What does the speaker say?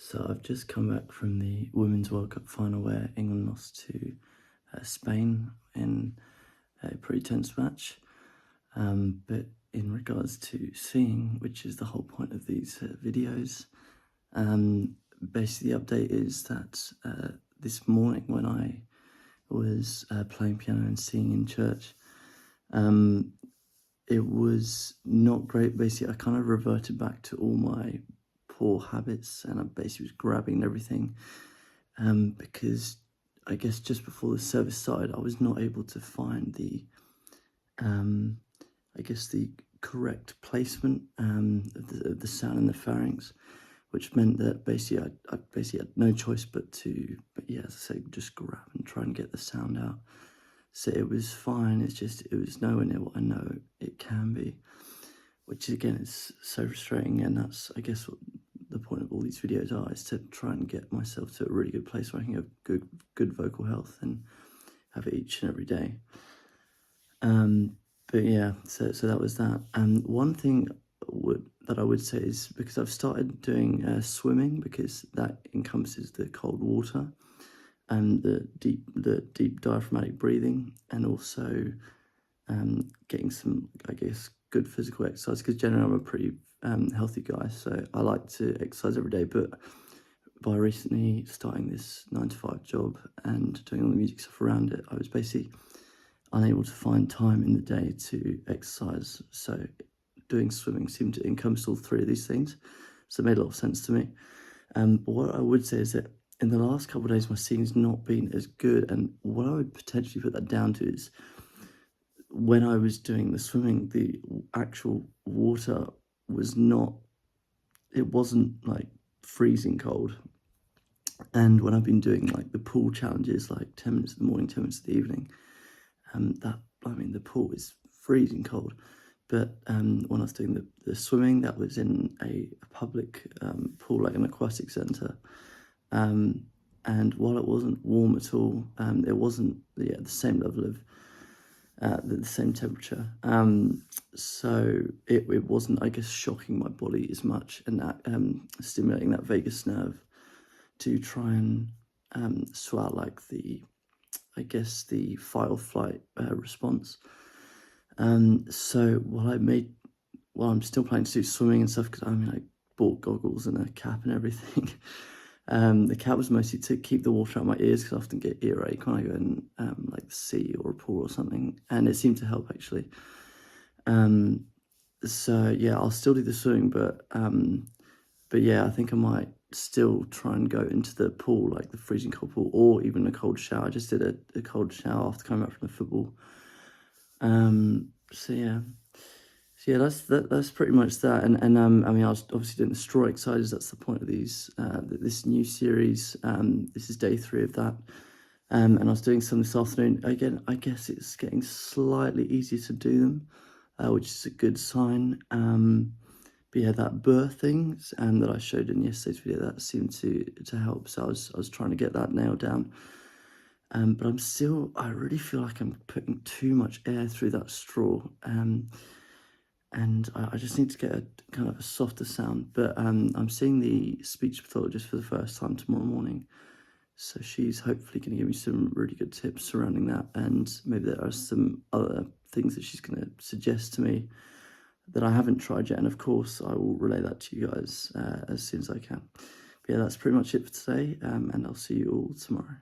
So I've just come back from the Women's World Cup final where England lost to Spain in a pretty tense match. But in regards to seeing, which is the whole point of these videos, basically the update is that this morning when I was playing piano and singing in church, it was not great. Basically, I kind of reverted back to all my poor habits, and I basically was grabbing everything because I guess just before the service started, I was not able to find the the correct placement of the sound in the pharynx, which meant that basically I basically had no choice but as I say, just grab and try and get the sound out. So it was fine, it's just, it was nowhere near what I know it can be, which again is so frustrating. And that's, I guess, what the point of all these videos are, is to try and get myself to a really good place where I can have good vocal health and have it each and every day. But yeah, so that was that. And one thing that I would say is, because I've started doing swimming, because that encompasses the cold water and the deep diaphragmatic breathing, and also getting some, I guess, good physical exercise, because generally I'm a pretty healthy guy, so I like to exercise every day. But by recently starting this 9-to-5 job and doing all the music stuff around it, I was basically unable to find time in the day to exercise. So doing swimming seemed to encompass all three of these things, so it made a lot of sense to me. But what I would say is that in the last couple of days, my singing's not been as good, and what I would potentially put that down to is when I was doing the swimming, the actual water was not, it wasn't like freezing cold. And when I've been doing like the pool challenges, like 10 minutes in the morning, 10 minutes in the evening, the pool is freezing cold. But when I was doing the swimming, that was in a public pool, like an aquatic centre. And while it wasn't warm at all, it wasn't the same level of the same temperature. So it wasn't, I guess, shocking my body as much, and that stimulating that vagus nerve to try and swell like the fight or flight response. So while I'm still planning to do swimming and stuff, because I bought goggles and a cap and everything. The cap was mostly to keep the water out of my ears, because I often get earache when I go in like the sea or a pool or something, and it seemed to help actually. So yeah, I'll still do the swimming, but yeah, I think I might still try and go into the pool, like the freezing cold pool, or even a cold shower. I just did a cold shower after coming back from the football. So yeah, that's pretty much that. And I was obviously doing the straw exercises. That's the point of these this new series. This is day 3 of that. And I was doing some this afternoon. Again, I guess it's getting slightly easier to do them, which is a good sign. But yeah, that birthing that I showed in yesterday's video, that seemed to help. So I was trying to get that nailed down. But I really feel like I'm putting too much air through that straw. And I just need to get a kind of a softer sound. But I'm seeing the speech pathologist for the first time tomorrow morning. So she's hopefully going to give me some really good tips surrounding that. And maybe there are some other things that she's going to suggest to me that I haven't tried yet. And of course, I will relay that to you guys as soon as I can. But yeah, that's pretty much it for today. And I'll see you all tomorrow.